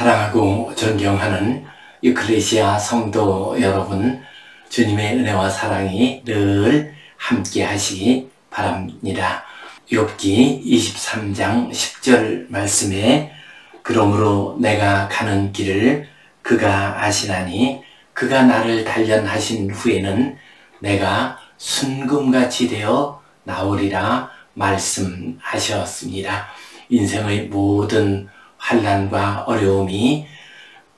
사랑하고 존경하는 유클레시아 성도 여러분, 주님의 은혜와 사랑이 늘 함께 하시기 바랍니다. 욥기 23장 10절 말씀에 그러므로 내가 가는 길을 그가 아시나니 그가 나를 단련하신 후에는 내가 순금같이 되어 나오리라 말씀하셨습니다. 인생의 모든 환난과 어려움이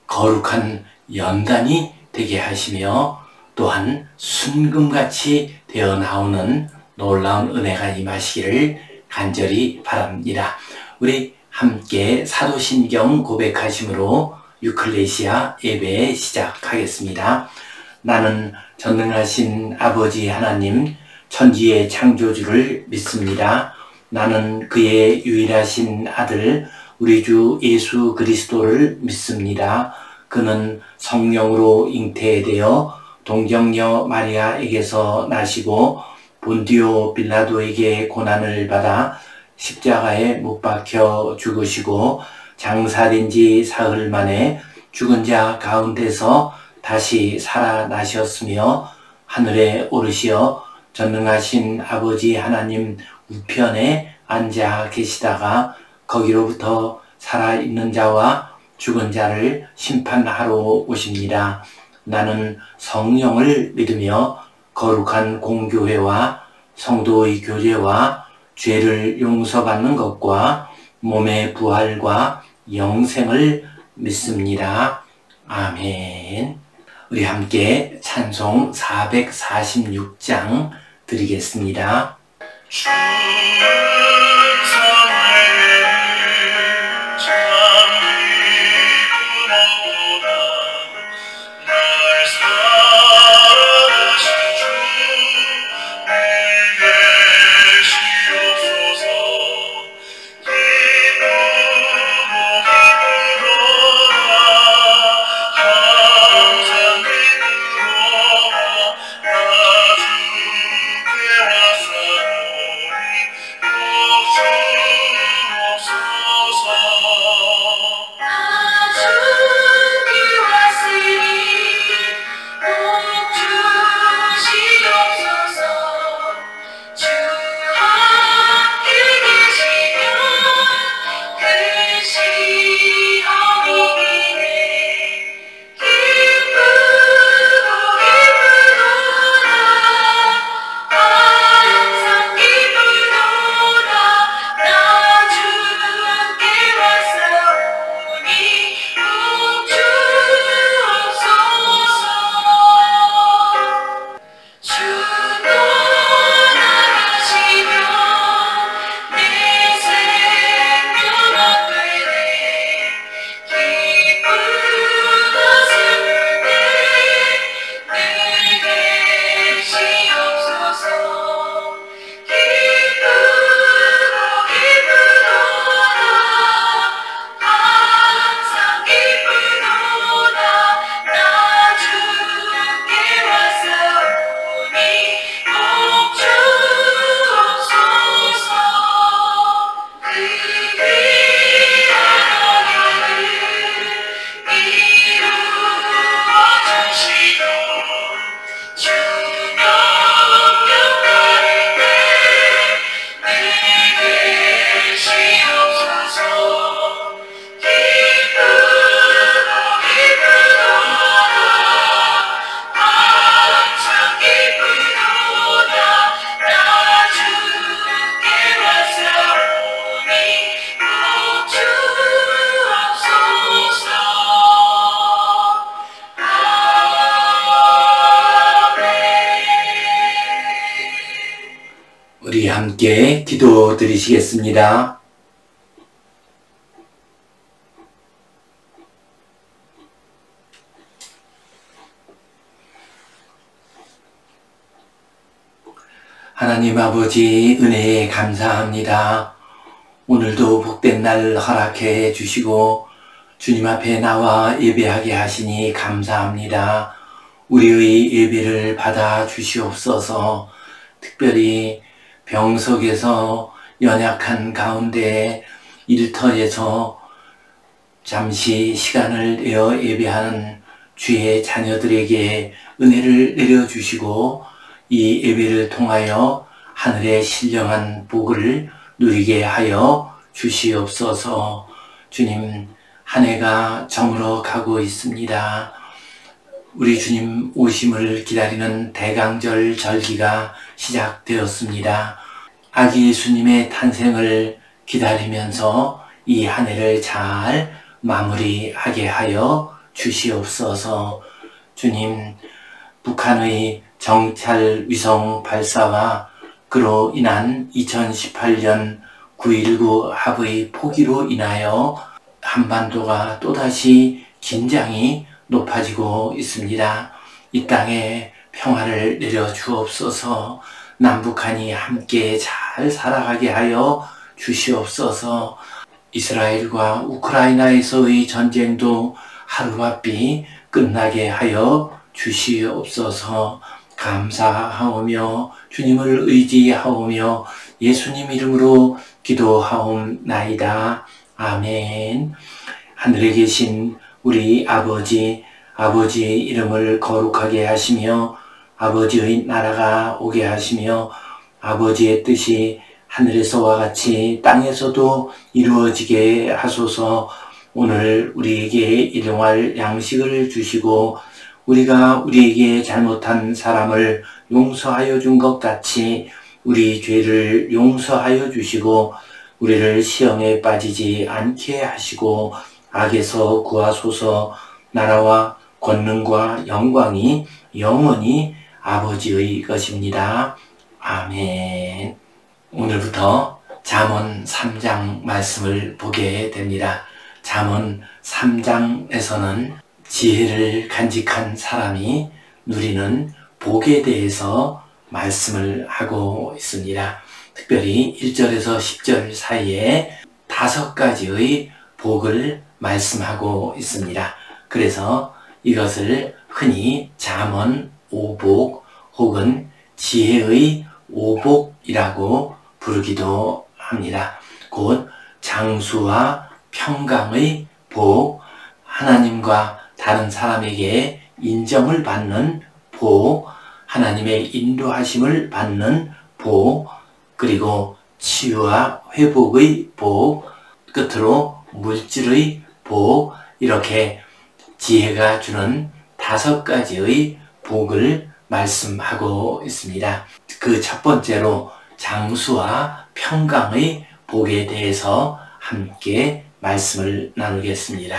거룩한 연단이 되게 하시며 또한 순금같이 되어 나오는 놀라운 은혜가 임하시기를 간절히 바랍니다. 우리 함께 사도신경 고백하심으로 유클레시아 예배 시작하겠습니다. 나는 전능하신 아버지 하나님 천지의 창조주를 믿습니다. 나는 그의 유일하신 아들 우리 주 예수 그리스도를 믿습니다. 그는 성령으로 잉태되어 동정녀 마리아에게서 나시고 본디오 빌라도에게 고난을 받아 십자가에 못 박혀 죽으시고 장사된 지 사흘 만에 죽은 자 가운데서 다시 살아나셨으며 하늘에 오르시어 전능하신 아버지 하나님 우편에 앉아 계시다가 거기로부터 살아있는 자와 죽은 자를 심판하러 오십니다. 나는 성령을 믿으며 거룩한 공교회와 성도의 교제와 죄를 용서받는 것과 몸의 부활과 영생을 믿습니다. 아멘. 우리 함께 찬송 446장 드리겠습니다. 우리 함께 기도 드리시겠습니다. 하나님 아버지 은혜에 감사합니다. 오늘도 복된 날 허락해 주시고 주님 앞에 나와 예배하게 하시니 감사합니다. 우리의 예배를 받아 주시옵소서. 특별히 병석에서 연약한 가운데 일터에서 잠시 시간을 내어 예배하는 주의 자녀들에게 은혜를 내려주시고 이 예배를 통하여 하늘의 신령한 복을 누리게 하여 주시옵소서. 주님, 한 해가 저물어 가고 있습니다. 우리 주님 오심을 기다리는 대강절 절기가 시작되었습니다. 아기 예수님의 탄생을 기다리면서 이 한 해를 잘 마무리하게 하여 주시옵소서. 주님, 북한의 정찰 위성 발사와 그로 인한 2018년 9.19 합의 포기로 인하여 한반도가 또다시 긴장이 높아지고 있습니다. 이 땅에 평화를 내려 주옵소서. 남북한이 함께 잘 살아가게 하여 주시옵소서. 이스라엘과 우크라이나에서의 전쟁도 하루바삐 끝나게 하여 주시옵소서. 감사하오며 주님을 의지하오며 예수님 이름으로 기도하옵나이다. 아멘. 하늘에 계신 우리 아버지 이름을 거룩하게 하시며 아버지의 나라가 오게 하시며 아버지의 뜻이 하늘에서와 같이 땅에서도 이루어지게 하소서. 오늘 우리에게 일용할 양식을 주시고 우리가 우리에게 잘못한 사람을 용서하여 준 것 같이 우리 죄를 용서하여 주시고 우리를 시험에 빠지지 않게 하시고 악에서 구하소서. 나라와 권능과 영광이 영원히 아버지의 것입니다. 아멘. 오늘부터 잠언 3장 말씀을 보게 됩니다. 잠언 3장에서는 지혜를 간직한 사람이 누리는 복에 대해서 말씀을 하고 있습니다. 특별히 1절에서 10절 사이에 5가지의 복을 말씀하고 있습니다. 그래서 이것을 흔히 잠언 5복 혹은 지혜의 5복이라고 부르기도 합니다. 곧 장수와 평강의 복, 하나님과 다른 사람에게 인정을 받는 복, 하나님의 인도하심을 받는 복, 그리고 치유와 회복의 복, 끝으로 물질의 복, 이렇게 지혜가 주는 5가지의 복을 말씀하고 있습니다. 그 첫 번째로 장수와 평강의 복에 대해서 함께 말씀을 나누겠습니다.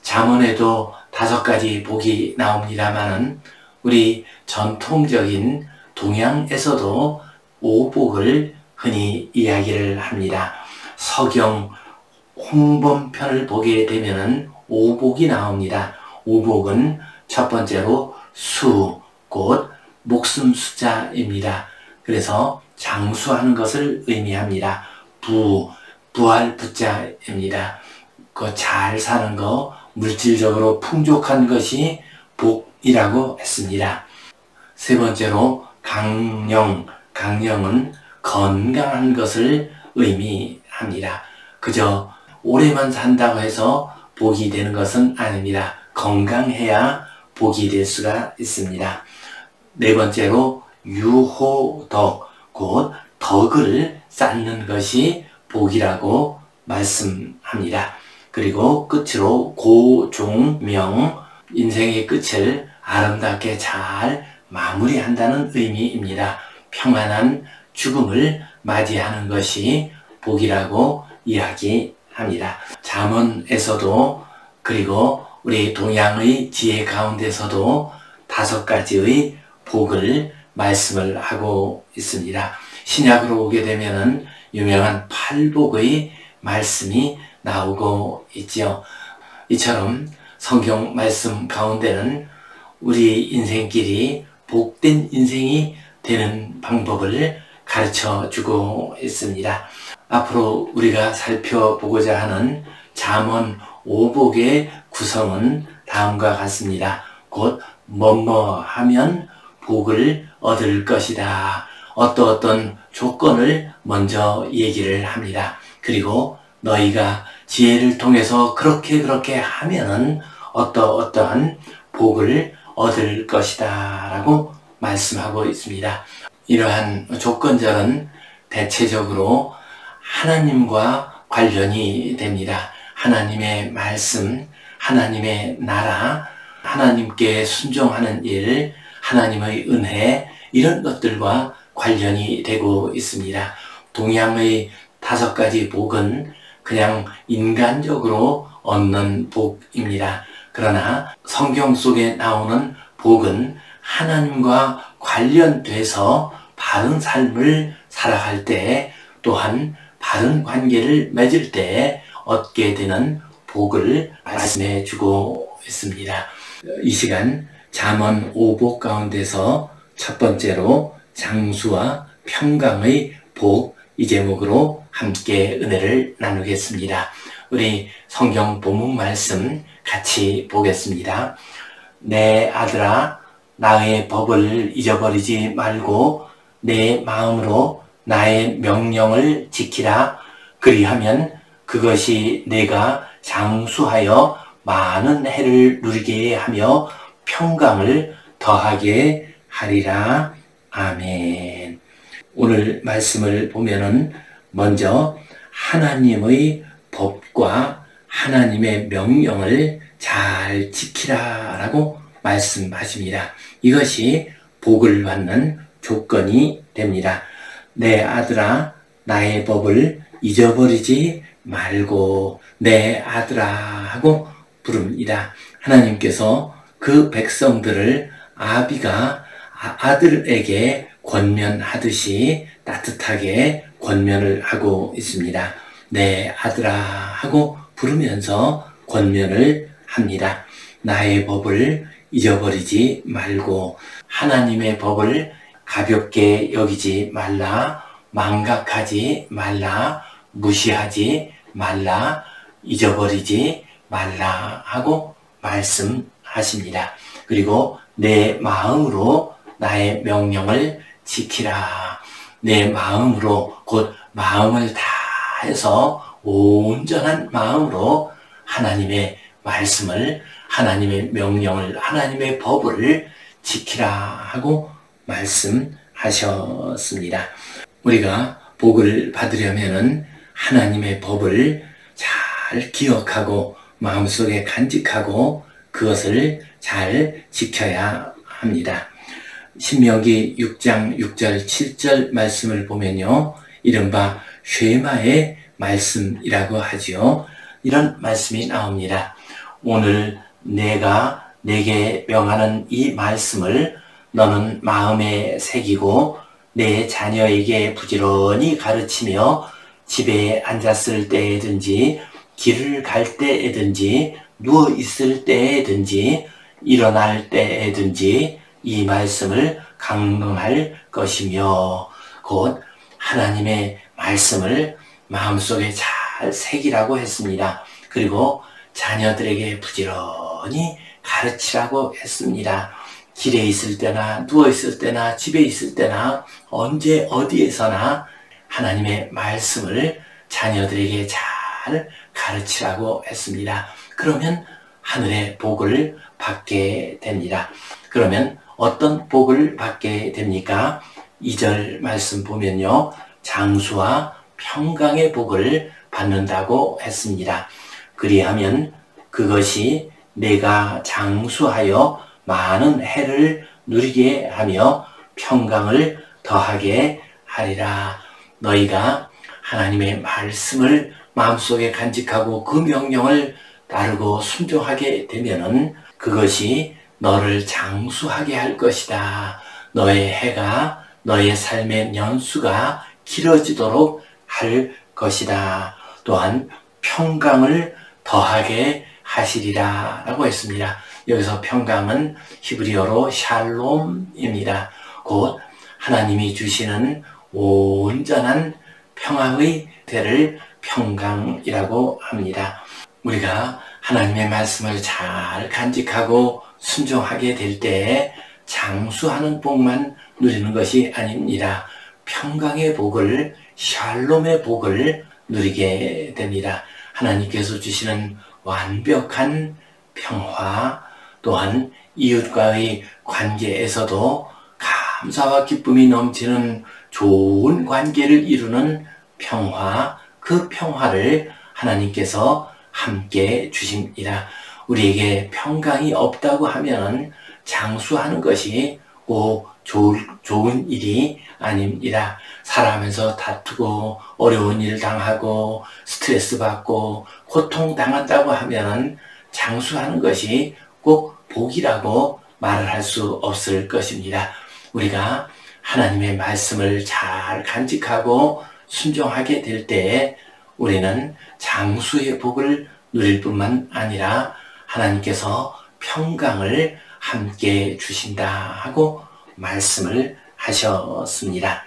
잠언에도 5가지 복이 나옵니다만 우리 전통적인 동양에서도 5복을 흔히 이야기를 합니다. 서경 홍범편을 보게 되면 5복이 나옵니다. 5복은 첫 번째로 수, 곧 목숨 숫자입니다. 그래서 장수하는 것을 의미합니다. 부할 부자입니다. 그 잘 사는 거, 물질적으로 풍족한 것이 복이라고 했습니다. 세 번째로 강령은 건강한 것을 의미합니다. 그저 오래만 산다고 해서 복이 되는 것은 아닙니다. 건강해야 복이 될 수가 있습니다. 네 번째로 유호덕, 곧 덕을 쌓는 것이 복이라고 말씀합니다. 그리고 끝으로 고종명, 인생의 끝을 아름답게 잘 마무리한다는 의미입니다. 평안한 죽음을 맞이하는 것이 복이라고 이야기합니다. 잠언에서도 그리고 우리 동양의 지혜 가운데서도 5가지의 복을 말씀을 하고 있습니다. 신약으로 오게 되면은 유명한 8복의 말씀이 나오고 있죠. 이처럼 성경 말씀 가운데는 우리 인생길이 복된 인생이 되는 방법을 가르쳐 주고 있습니다. 앞으로 우리가 살펴보고자 하는 잠언 5복의 구성은 다음과 같습니다. 곧 뭐뭐 하면 복을 얻을 것이다. 어떤 조건을 먼저 얘기를 합니다. 그리고 너희가 지혜를 통해서 그렇게 하면은 어떠한 복을 얻을 것이다 라고 말씀하고 있습니다. 이러한 조건절은 대체적으로 하나님과 관련이 됩니다. 하나님의 말씀, 하나님의 나라, 하나님께 순종하는 일, 하나님의 은혜, 이런 것들과 관련이 되고 있습니다. 동양의 5가지 복은 그냥 인간적으로 얻는 복입니다. 그러나 성경 속에 나오는 복은 하나님과 관련돼서 바른 삶을 살아갈 때, 또한 바른 관계를 맺을 때 얻게 되는 복을 말씀해 주고 있습니다. 이 시간 잠언 5복 가운데서 첫 번째로 장수와 평강의 복, 이 제목으로 함께 은혜를 나누겠습니다. 우리 성경 본문 말씀 같이 보겠습니다. 내 아들아, 나의 법을 잊어버리지 말고 내 마음으로 나의 명령을 지키라. 그리하면 그것이 내가 장수하여 많은 해를 누리게 하며 평강을 더하게 하리라. 아멘. 오늘 말씀을 보면은 먼저 하나님의 법과 하나님의 명령을 잘 지키라 라고 말씀하십니다. 이것이 복을 받는 조건이 됩니다. 내 아들아, 나의 법을 잊어버리지 말고 내 아들아 하고 부릅니다. 하나님께서 그 백성들을 아비가 아들에게 권면하듯이 따뜻하게 권면을 하고 있습니다. 내 아들아 하고 부르면서 권면을 합니다. 나의 법을 잊어버리지 말고 하나님의 법을 가볍게 여기지 말라, 망각하지 말라, 무시하지 말라, 잊어버리지 말라 하고 말씀하십니다. 그리고 내 마음으로 나의 명령을 지키라. 내 마음으로, 곧 마음을 다해서 온전한 마음으로 하나님의 말씀을, 하나님의 명령을, 하나님의 법을 지키라 하고 말씀하셨습니다. 우리가 복을 받으려면은 하나님의 법을 잘 기억하고 마음속에 간직하고 그것을 잘 지켜야 합니다. 신명기 6장 6절 7절 말씀을 보면요, 이른바 쉐마의 말씀이라고 하지요. 이런 말씀이 나옵니다. 오늘 내가 내게 명하는 이 말씀을 너는 마음에 새기고 내 자녀에게 부지런히 가르치며 집에 앉았을 때든지 길을 갈 때든지 누워 있을 때든지 일어날 때든지 이 말씀을 강론할 것이며, 곧 하나님의 말씀을 마음속에 잘 새기라고 했습니다. 그리고 자녀들에게 부지런히 가르치라고 했습니다. 길에 있을 때나 누워 있을 때나 집에 있을 때나 언제 어디에서나 하나님의 말씀을 자녀들에게 잘 가르치라고 했습니다. 그러면 하늘의 복을 받게 됩니다. 그러면 어떤 복을 받게 됩니까? 2절 말씀 보면요, 장수와 평강의 복을 받는다고 했습니다. 그리하면 그것이 내가 장수하여 많은 해를 누리게 하며 평강을 더하게 하리라. 너희가 하나님의 말씀을 마음속에 간직하고 그 명령을 따르고 순종하게 되면은 그것이 너를 장수하게 할 것이다. 너의 해가, 너의 삶의 연수가 길어지도록 할 것이다. 또한 평강을 더하게 하시리라 라고 했습니다. 여기서 평강은 히브리어로 샬롬입니다. 곧 하나님이 주시는 온전한 평화의 대를 평강이라고 합니다. 우리가 하나님의 말씀을 잘 간직하고 순종하게 될 때 장수하는 복만 누리는 것이 아닙니다. 평강의 복을, 샬롬의 복을 누리게 됩니다. 하나님께서 주시는 완벽한 평화, 또한 이웃과의 관계에서도 감사와 기쁨이 넘치는 좋은 관계를 이루는 평화, 그 평화를 하나님께서 함께 주십니다. 우리에게 평강이 없다고 하면 장수하는 것이 꼭 좋은 일이 아닙니다. 살아가면서 다투고 어려운 일 당하고 스트레스 받고 고통 당한다고 하면 장수하는 것이 꼭 복이라고 말을 할 수 없을 것입니다. 우리가 하나님의 말씀을 잘 간직하고 순종하게 될 때 우리는 장수의 복을 누릴 뿐만 아니라 하나님께서 평강을 함께 주신다 하고 말씀을 하셨습니다.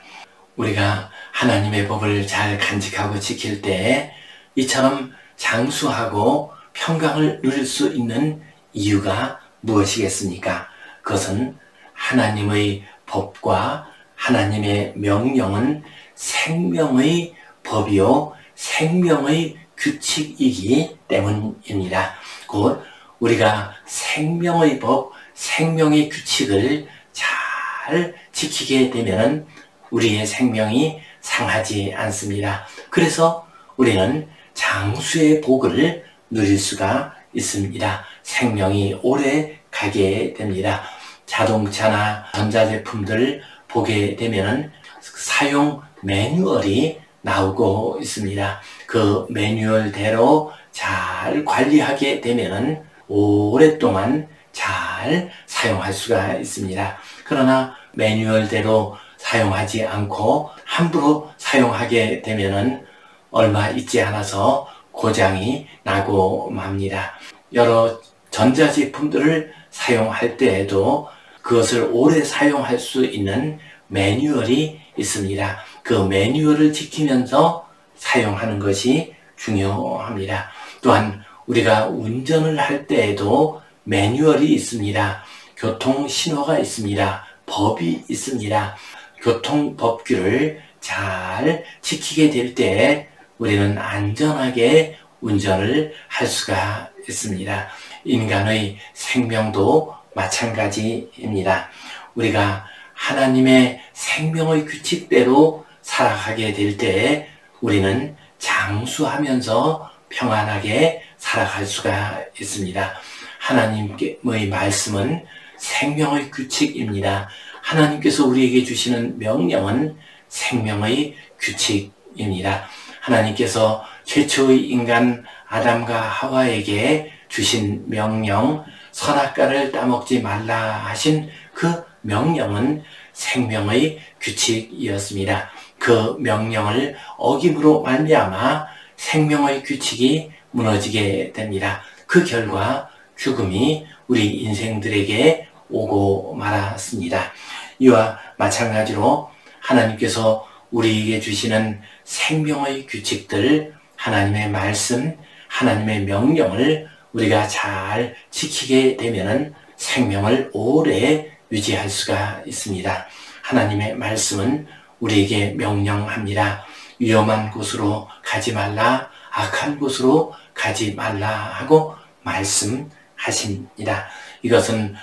우리가 하나님의 법을 잘 간직하고 지킬 때 이처럼 장수하고 평강을 누릴 수 있는 이유가 무엇이겠습니까? 그것은 하나님의 법과 하나님의 명령은 생명의 법이요 생명의 규칙이기 때문입니다. 곧 우리가 생명의 법, 생명의 규칙을 잘 지키게 되면 우리의 생명이 상하지 않습니다. 그래서 우리는 장수의 복을 누릴 수가 있습니다. 생명이 오래 가게 됩니다. 자동차나 전자제품들 보게 되면 사용 매뉴얼이 나오고 있습니다. 그 매뉴얼대로 잘 관리하게 되면 오랫동안 잘 사용할 수가 있습니다. 그러나 매뉴얼대로 사용하지 않고 함부로 사용하게 되면 얼마 있지 않아서 고장이 나고 맙니다. 여러 전자제품들을 사용할 때에도 그것을 오래 사용할 수 있는 매뉴얼이 있습니다. 그 매뉴얼을 지키면서 사용하는 것이 중요합니다. 또한 우리가 운전을 할 때에도 매뉴얼이 있습니다. 교통신호가 있습니다. 법이 있습니다. 교통법규를 잘 지키게 될 때 우리는 안전하게 운전을 할 수가 있습니다. 인간의 생명도 마찬가지입니다. 우리가 하나님의 생명의 규칙대로 살아가게 될 때 우리는 장수하면서 평안하게 살아갈 수가 있습니다. 하나님의 말씀은 생명의 규칙입니다. 하나님께서 우리에게 주시는 명령은 생명의 규칙입니다. 하나님께서 최초의 인간 아담과 하와에게 주신 명령, 선악과를 따먹지 말라 하신 그 명령은 생명의 규칙이었습니다. 그 명령을 어김으로 말미암아 생명의 규칙이 무너지게 됩니다. 그 결과 죽음이 우리 인생들에게 오고 말았습니다. 이와 마찬가지로 하나님께서 우리에게 주시는 생명의 규칙들, 하나님의 말씀, 하나님의 명령을 우리가 잘 지키게 되면 생명을 오래 유지할 수가 있습니다. 하나님의 말씀은 우리에게 명령합니다. 위험한 곳으로 가지 말라, 악한 곳으로 가지 말라 하고 말씀하십니다. 이것은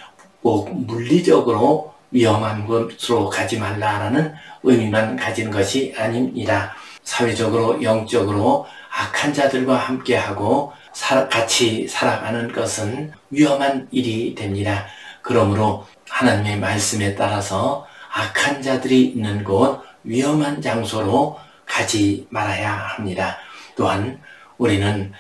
꼭 물리적으로 위험한 곳으로 가지 말라라는 의미만 가진 것이 아닙니다. 사회적으로 영적으로 악한 자들과 함께하고 같이 살아가는 것은 위험한 일이 됩니다. 그러므로 하나님의 말씀에 따라서 악한 자들이 있는 곳, 위험한 장소로 가지 말아야 합니다. 또한 우리는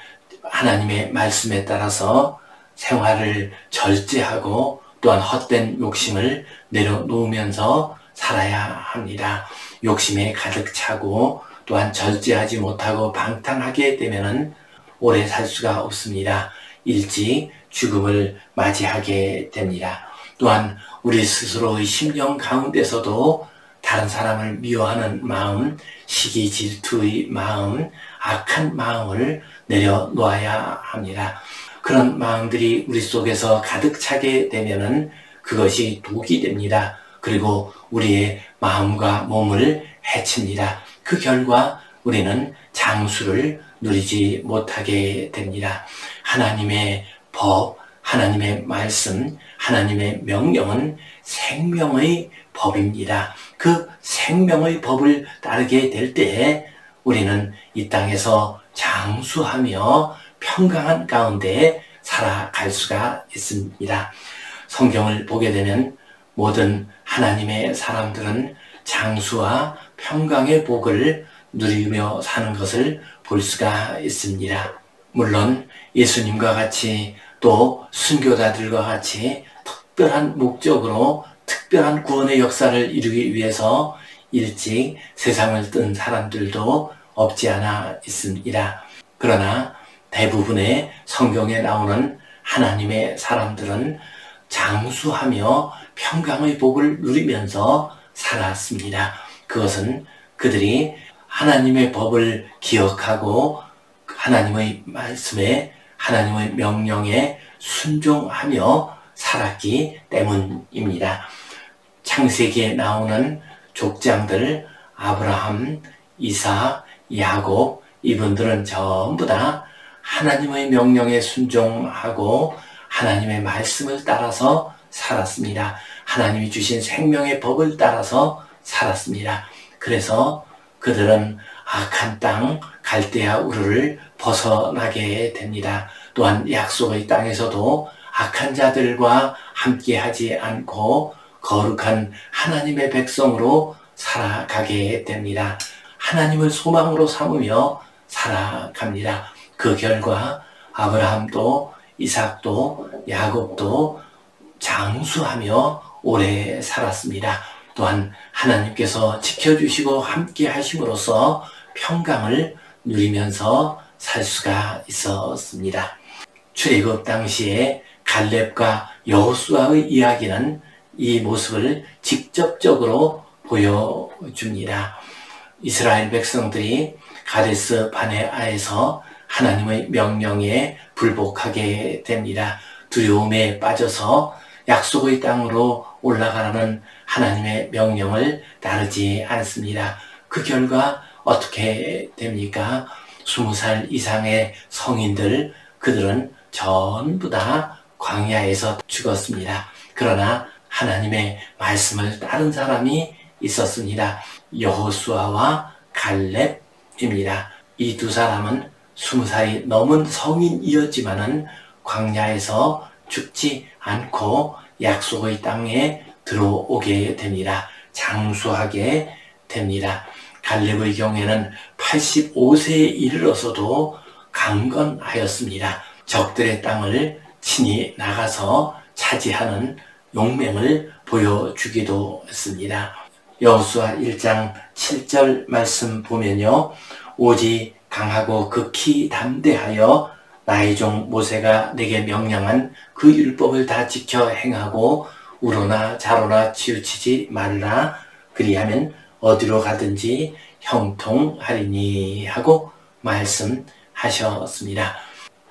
하나님의 말씀에 따라서 생활을 절제하고 또한 헛된 욕심을 내려놓으면서 살아야 합니다. 욕심에 가득 차고 또한 절제하지 못하고 방탕하게 되면 오래 살 수가 없습니다. 일찍 죽음을 맞이하게 됩니다. 또한 우리 스스로의 심령 가운데서도 다른 사람을 미워하는 마음, 시기 질투의 마음, 악한 마음을 내려놓아야 합니다. 그런 마음들이 우리 속에서 가득 차게 되면은 그것이 독이 됩니다. 그리고 우리의 마음과 몸을 해칩니다. 그 결과 우리는 장수를 누리지 못하게 됩니다. 하나님의 법, 하나님의 말씀, 하나님의 명령은 생명의 법입니다. 그 생명의 법을 따르게 될 때 우리는 이 땅에서 장수하며 평강한 가운데 살아갈 수가 있습니다. 성경을 보게 되면 모든 하나님의 사람들은 장수와 평강의 복을 누리며 사는 것을 볼 수가 있습니다. 물론 예수님과 같이 또 순교자들과 같이 특별한 목적으로 특별한 구원의 역사를 이루기 위해서 일찍 세상을 뜬 사람들도 없지 않아 있습니다. 그러나 대부분의 성경에 나오는 하나님의 사람들은 장수하며 평강의 복을 누리면서 살았습니다. 그것은 그들이 하나님의 법을 기억하고 하나님의 말씀에, 하나님의 명령에 순종하며 살았기 때문입니다. 창세기에 나오는 족장들 아브라함, 이삭, 야곱, 이분들은 전부 다 하나님의 명령에 순종하고 하나님의 말씀을 따라서 살았습니다. 하나님이 주신 생명의 법을 따라서 살았습니다. 그래서 그들은 악한 땅 갈대아 우르를 벗어나게 됩니다. 또한 약속의 땅에서도 악한 자들과 함께하지 않고 거룩한 하나님의 백성으로 살아가게 됩니다. 하나님을 소망으로 삼으며 살아갑니다. 그 결과 아브라함도 이삭도 야곱도 장수하며 오래 살았습니다. 또한 하나님께서 지켜주시고 함께 하심으로써 평강을 누리면서 살 수가 있었습니다. 출애굽 당시에 갈렙과 여호수아의 이야기는 이 모습을 직접적으로 보여줍니다. 이스라엘 백성들이 가데스 바네아에서 하나님의 명령에 불복하게 됩니다. 두려움에 빠져서 약속의 땅으로 올라가라는 하나님의 명령을 따르지 않습니다. 그 결과 어떻게 됩니까? 20살 이상의 성인들, 그들은 전부 다 광야에서 죽었습니다. 그러나 하나님의 말씀을 따른 사람이 있었습니다. 여호수아와 갈렙입니다. 이 두 사람은 20살이 넘은 성인이었지만은 광야에서 죽지 않고 약속의 땅에 들어오게 됩니다. 장수하게 됩니다. 갈렙의 경우에는 85세에 이르러서도 강건하였습니다. 적들의 땅을 친히 나가서 차지하는 용맹을 보여주기도 했습니다. 여호수아 1장 7절 말씀 보면요, 오직 강하고 극히 담대하여 나의 종 모세가 내게 명령한 그 율법을 다 지켜 행하고 우로나 좌로나 치우치지 말라. 그리하면 어디로 가든지 형통하리니 하고 말씀하셨습니다.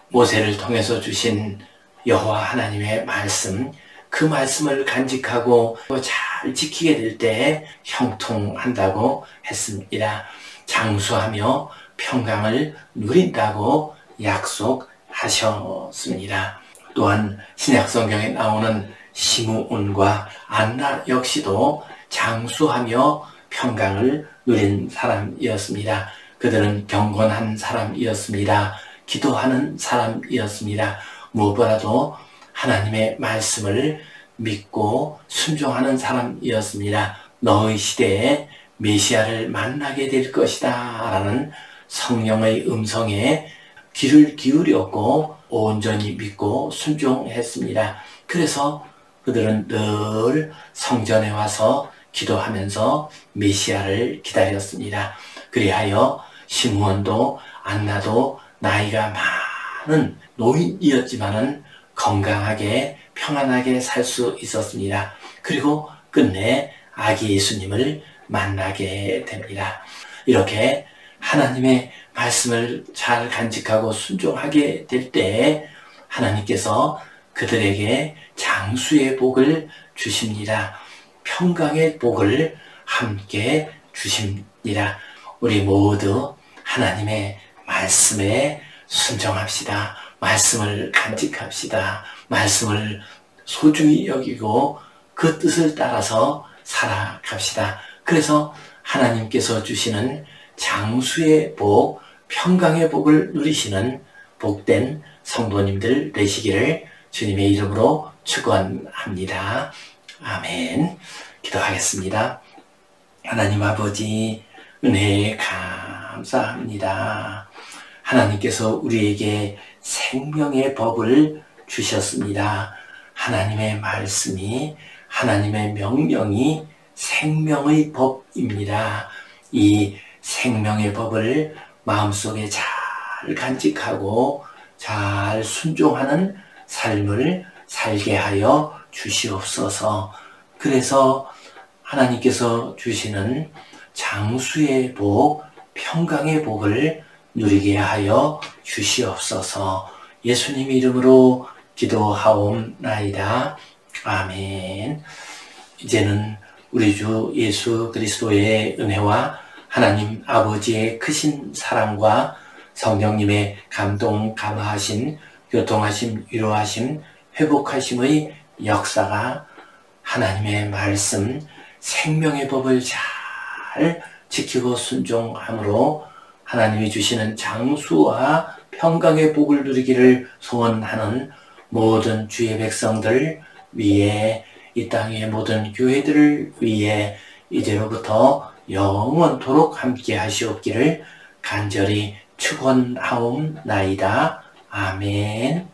모세를 통해서 주신 여호와 하나님의 말씀, 그 말씀을 간직하고 잘 지키게 될 때 형통한다고 했습니다. 장수하며 평강을 누린다고 약속하셨습니다. 또한 신약성경에 나오는 시므온과 안나 역시도 장수하며 평강을 누린 사람이었습니다. 그들은 경건한 사람이었습니다. 기도하는 사람이었습니다. 무엇보다도 하나님의 말씀을 믿고 순종하는 사람이었습니다. 너의 시대에 메시아를 만나게 될 것이다 라는 성령의 음성에 귀를 기울였고 온전히 믿고 순종했습니다. 그래서 그들은 늘 성전에 와서 기도하면서 메시아를 기다렸습니다. 그리하여 시므온도 안나도 나이가 많은 노인이었지만은 건강하게 평안하게 살 수 있었습니다. 그리고 끝내 아기 예수님을 만나게 됩니다. 이렇게 하나님의 말씀을 잘 간직하고 순종하게 될 때 하나님께서 그들에게 장수의 복을 주십니다. 평강의 복을 함께 주십니다. 우리 모두 하나님의 말씀에 순종합시다. 말씀을 간직합시다. 말씀을 소중히 여기고 그 뜻을 따라서 살아갑시다. 그래서 하나님께서 주시는 장수의 복, 평강의 복을 누리시는 복된 성도님들 되시기를 주님의 이름으로 축원합니다. 아멘. 기도하겠습니다. 하나님 아버지, 은혜에 감사합니다. 하나님께서 우리에게 생명의 법을 주셨습니다. 하나님의 말씀이, 하나님의 명령이 생명의 법입니다. 이 생명의 법을 마음속에 잘 간직하고 잘 순종하는 삶을 살게 하여 주시옵소서. 그래서 하나님께서 주시는 장수의 복, 평강의 복을 누리게 하여 주시옵소서. 예수님 이름으로 기도하옵나이다. 아멘. 이제는 우리 주 예수 그리스도의 은혜와 하나님 아버지의 크신 사랑과 성령님의 감동, 감화하심, 교통하심, 위로하심, 회복하심의 역사가 하나님의 말씀, 생명의 법을 잘 지키고 순종함으로 하나님이 주시는 장수와 평강의 복을 누리기를 소원하는 모든 주의 백성들 위에, 이 땅의 모든 교회들을 위해 이제로부터 영원토록 함께 하시옵기를 간절히 축원하옵나이다. 아멘.